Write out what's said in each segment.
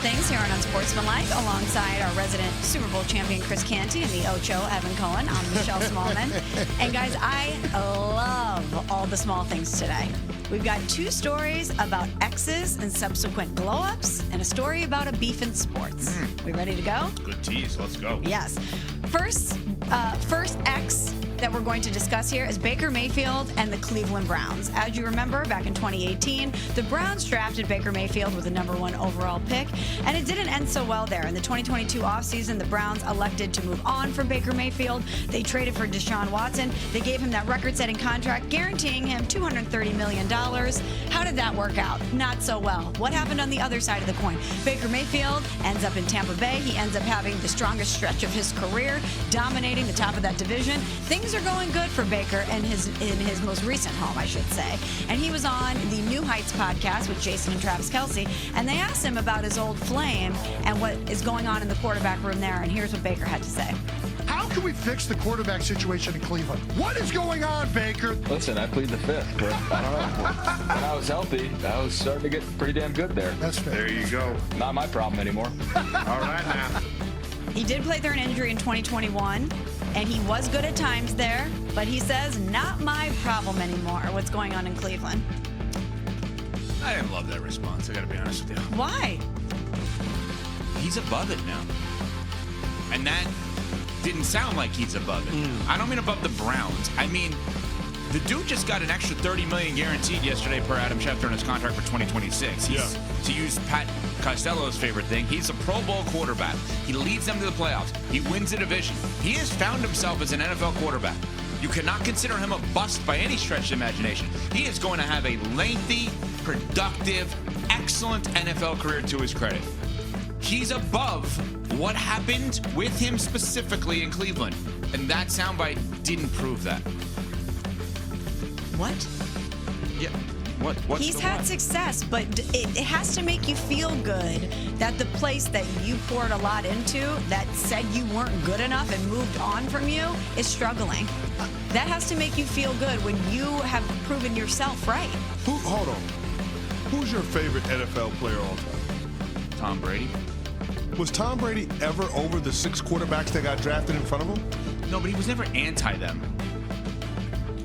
things here on Unsportsmanlike, alongside our resident Super Bowl champion Chris Canty and the Ocho Evan Cohen. I'm Michelle Smallman. And guys, I love all the small things today. We've got 2 stories about exes and subsequent glow-ups, and a story about a beef in sports. We ready to go? Good tease. Let's go. Yes. First ex that we're going to discuss here is Baker Mayfield and the Cleveland Browns. As you remember, back in 2018, the Browns drafted Baker Mayfield with the #1 overall pick, and it didn't end so well there. In the 2022 offseason, the Browns elected to move on from Baker Mayfield. They traded for Deshaun Watson. They gave him that record-setting contract, guaranteeing him $230 million. How did that work out? Not so well. What happened on the other side of the coin? Baker Mayfield ends up in Tampa Bay. He ends up having the strongest stretch of his career, dominating the top of that division. Things are going good for Baker in his most recent home, I should say. And he was on the New Heights podcast with Jason and Travis Kelce, and they asked him about his old flame and what is going on in the quarterback room there. And here's what Baker had to say. How can we fix the quarterback situation in Cleveland? What is going on, Baker? Listen, I plead the fifth, but I don't know. When I was healthy, I was starting to get pretty damn good there. That's fair. There you go. Not my problem anymore. All right now. He did play through an injury in 2021, and he was good at times there, but he says, not my problem anymore, what's going on in Cleveland. I didn't love that response, I gotta be honest with you. Why? He's above it now. And that didn't sound like he's above it. I don't mean above the Browns. I mean, the dude just got an extra $30 million guaranteed yesterday per Adam Schefter in his contract for 2026. He's, to use Pat Costello's favorite thing, he's a Pro Bowl quarterback. He leads them to the playoffs. He wins a division. He has found himself as an NFL quarterback. You cannot consider him a bust by any stretch of imagination. He is going to have a lengthy, productive, excellent NFL career to his credit. He's above what happened with him specifically in Cleveland. And that soundbite didn't prove that. What? Yeah. What's He's had success, but it has to make you feel good that the place that you poured a lot into, that said you weren't good enough and moved on from you, is struggling. That has to make you feel good when you have proven yourself right. Hold on. Who's your favorite NFL player all time? Tom Brady. Was Tom Brady ever over the 6 quarterbacks that got drafted in front of him? No, but he was never anti them.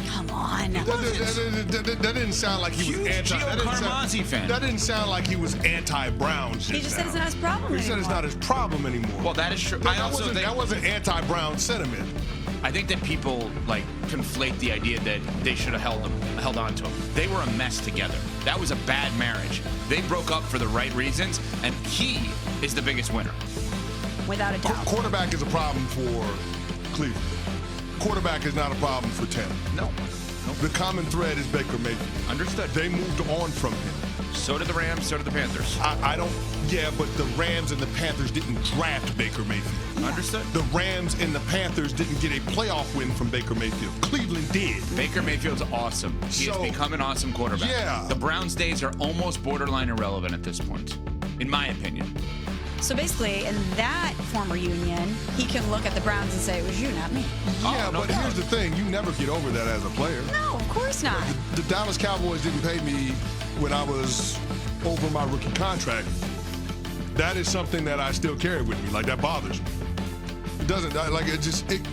Come on. That didn't sound like he was anti. Gio Carmazzi fan. That didn't sound like he was anti-Browns. He just said it's not his problem anymore. He said it's not his problem anymore. Well, that is true. That wasn't anti-Brown sentiment. I think that people conflate the idea that they should have held on to him. They were a mess together. That was a bad marriage. They broke up for the right reasons, and he is the biggest winner. Without a doubt. Quarterback is a problem for Cleveland. Quarterback is not a problem for Tampa. No. The common thread is Baker Mayfield. Understood. They moved on from him. So did the Rams, so did the Panthers. But the Rams and the Panthers didn't draft Baker Mayfield. Understood. The Rams and the Panthers didn't get a playoff win from Baker Mayfield. Cleveland did. Baker Mayfield's awesome. He has become an awesome quarterback. Yeah. The Browns' days are almost borderline irrelevant at this point, in my opinion. So basically, in that former union, he can look at the Browns and say, it was you, not me. Yeah, no but doubt. here's the thing. You never get over that as a player. No, of course not. The Dallas Cowboys didn't pay me when I was over my rookie contract. That is something that I still carry with me. Like, that bothers me. It doesn't,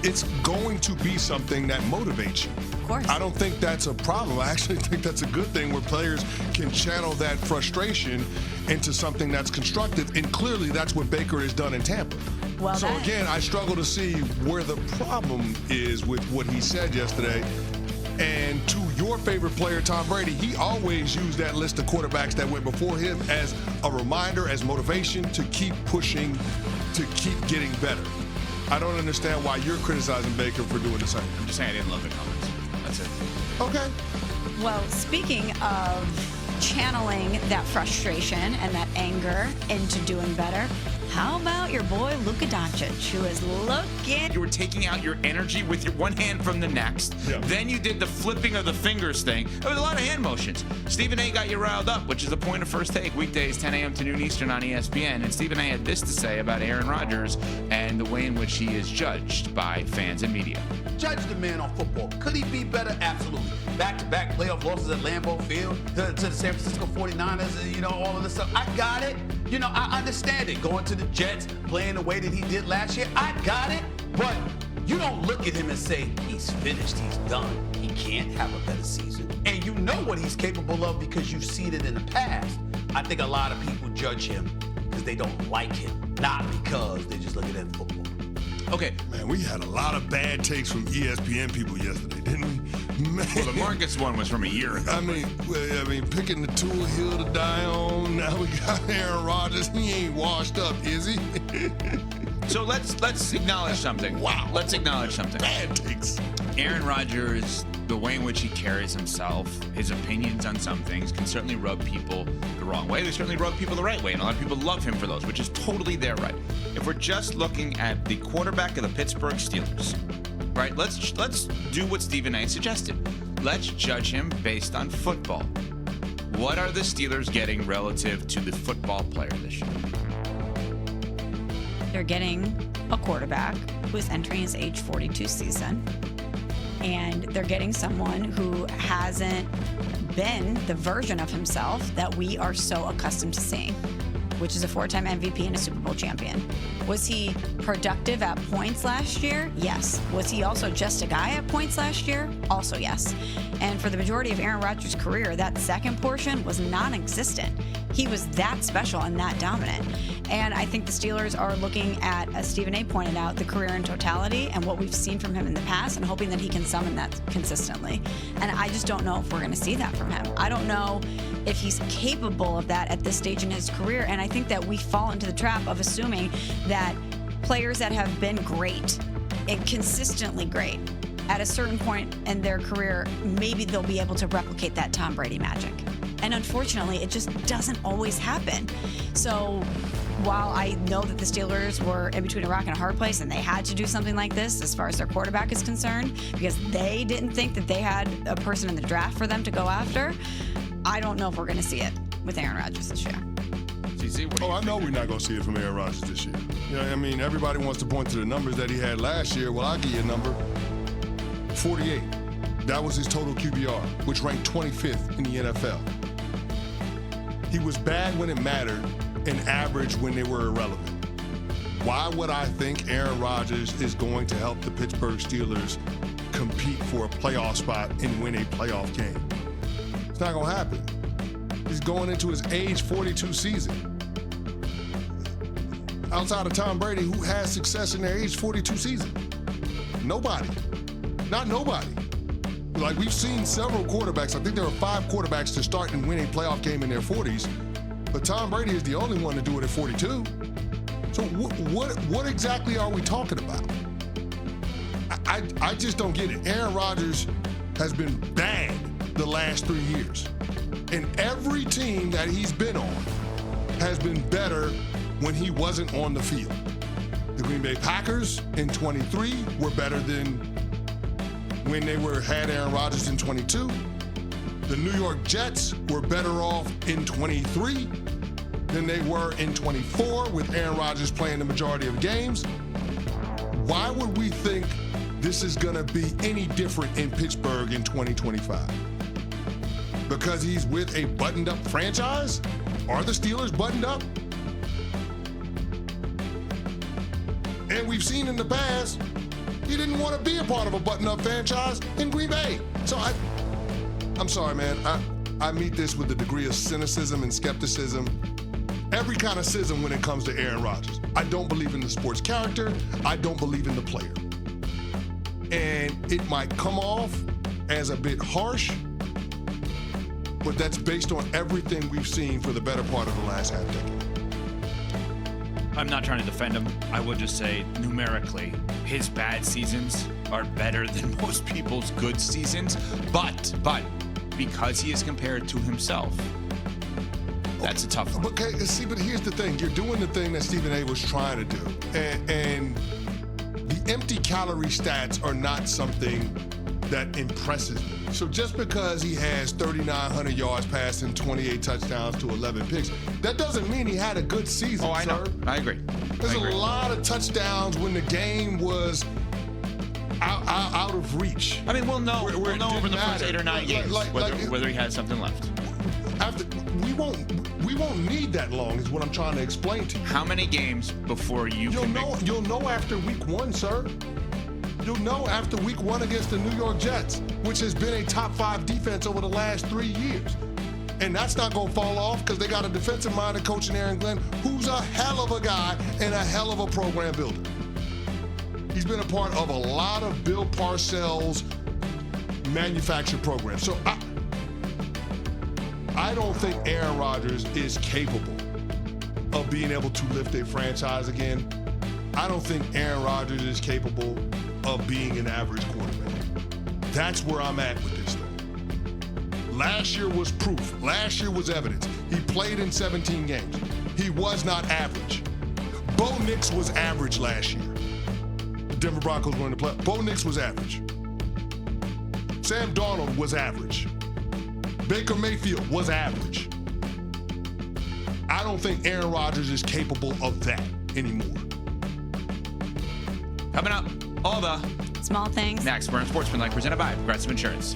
it's going to be something that motivates you. Of course. I don't think that's a problem. I actually think that's a good thing where players can channel that frustration into something that's constructive. And clearly that's what Baker has done in Tampa. Well, so again, I struggle to see where the problem is with what he said yesterday. And to your favorite player, Tom Brady, he always used that list of quarterbacks that went before him as a reminder, as motivation to keep pushing, to keep getting better. I don't understand why you're criticizing Baker for doing the same. I'm just saying I didn't love the comments. That's it. Okay. Well, speaking of channeling that frustration and that anger into doing better, how about your boy Luka Doncic, who is looking... You were taking out your energy with your one hand from the next. Yeah. Then you did the flipping of the fingers thing. There was a lot of hand motions. Stephen A. got you riled up, which is the point of First Take, weekdays 10 a.m. to noon Eastern on ESPN. And Stephen A. had this to say about Aaron Rodgers and the way in which he is judged by fans and media. Judge the man on football. Could he be better? Absolutely. Back-to-back playoff losses at Lambeau Field to the San Francisco 49ers, all of this stuff. I got it. You know, I understand it. Going to the Jets, playing the way that he did last year, I got it. But you don't look at him and say, he's finished, he's done. He can't have a better season. And you know what he's capable of because you've seen it in the past. I think a lot of people judge him because they don't like him, not because they just look at him football. Okay. Man, we had a lot of bad takes from ESPN people yesterday, didn't we? Man. Well, the Marcus one was from a year ago. I mean, picking the tool hill to die on. Now we got Aaron Rodgers. He ain't washed up, is he? So let's acknowledge something. Wow. Let's acknowledge something. Bad takes. Aaron Rodgers, the way in which he carries himself, his opinions on some things can certainly rub people the wrong way. They certainly rub people the right way, and a lot of people love him for those, which is totally their right. If we're just looking at the quarterback of the Pittsburgh Steelers, right, let's do what Stephen A. suggested. Let's judge him based on football. What are the Steelers getting relative to the football player this year? They're getting a quarterback who is entering his age 42 season. And they're getting someone who hasn't been the version of himself that we are so accustomed to seeing, which is a 4-time MVP and a Super Bowl champion. Was he productive at points last year? Yes. Was he also just a guy at points last year? Also yes. And for the majority of Aaron Rodgers' career, that second portion was non-existent. He was that special and that dominant. And I think the Steelers are looking at, as Stephen A. pointed out, the career in totality and what we've seen from him in the past and hoping that he can summon that consistently. And I just don't know if we're going to see that from him. I don't know if he's capable of that at this stage in his career. And I think that we fall into the trap of assuming that players that have been great and consistently great at a certain point in their career, maybe they'll be able to replicate that Tom Brady magic. And unfortunately, it just doesn't always happen. So while I know that the Steelers were in between a rock and a hard place and they had to do something like this as far as their quarterback is concerned, because they didn't think that they had a person in the draft for them to go after, I don't know if we're going to see it with Aaron Rodgers this year. I know we're not going to see it from Aaron Rodgers this year. You know, I mean, everybody wants to point to the numbers that he had last year. Well, I'll give you a number, 48. That was his total QBR, which ranked 25th in the NFL. He was bad when it mattered and average when they were irrelevant. Why would I think Aaron Rodgers is going to help the Pittsburgh Steelers compete for a playoff spot and win a playoff game? It's not going to happen. He's going into his age 42 season. Outside of Tom Brady, who has success in their age 42 season? Nobody. Not nobody. Like, we've seen several quarterbacks. I think there are 5 quarterbacks to start and win a playoff game in their 40s. But Tom Brady is the only one to do it at 42. So what exactly are we talking about? I just don't get it. Aaron Rodgers has been bad the last 3 years. And every team that he's been on has been better when he wasn't on the field. The Green Bay Packers in 23 were better than when they had Aaron Rodgers in 22. The New York Jets were better off in 23 than they were in 24 with Aaron Rodgers playing the majority of games. Why would we think this is going to be any different in Pittsburgh in 2025? Because he's with a buttoned-up franchise? Are the Steelers buttoned up? And we've seen in the past, he didn't want to be a part of a button-up franchise in Green Bay. So I'm sorry, man. I meet this with a degree of cynicism and skepticism. Every kind of schism when it comes to Aaron Rodgers. I don't believe in the sports character. I don't believe in the player. And it might come off as a bit harsh, but that's based on everything we've seen for the better part of the last half decade. I'm not trying to defend him. I will just say, numerically, his bad seasons are better than most people's good seasons. But because he is compared to himself, that's a tough one. Okay, see, but here's the thing. You're doing the thing that Stephen A. was trying to do. And the empty calorie stats are not something that impresses me. So just because he has 3,900 yards passing, 28 touchdowns to 11 picks, that doesn't mean he had a good season, I know. I agree. There's a lot of touchdowns when the game was out of reach. I mean, we'll know over the first 8 or 9 games whether he has something left. We We won't need that long is what I'm trying to explain to you. How many games before you'll know after week 1, sir. You'll know after week 1 against the New York Jets, which has been a top 5 defense over the last 3 years. And that's not going to fall off because they got a defensive-minded coach in Aaron Glenn who's a hell of a guy and a hell of a program builder. He's been a part of a lot of Bill Parcells' manufactured programs. So I don't think Aaron Rodgers is capable of being able to lift a franchise again. I don't think Aaron Rodgers is capable of being an average quarterback. That's where I'm at with this thing. Last year was proof. Last year was evidence. He played in 17 games. He was not average. Bo Nix was average last year. The Denver Broncos were in the play. Bo Nix was average. Sam Darnold was average. Baker Mayfield was average. I don't think Aaron Rodgers is capable of that anymore. Coming up, all the small things. Next, we're on Sportsman Like presented by Progressive Insurance.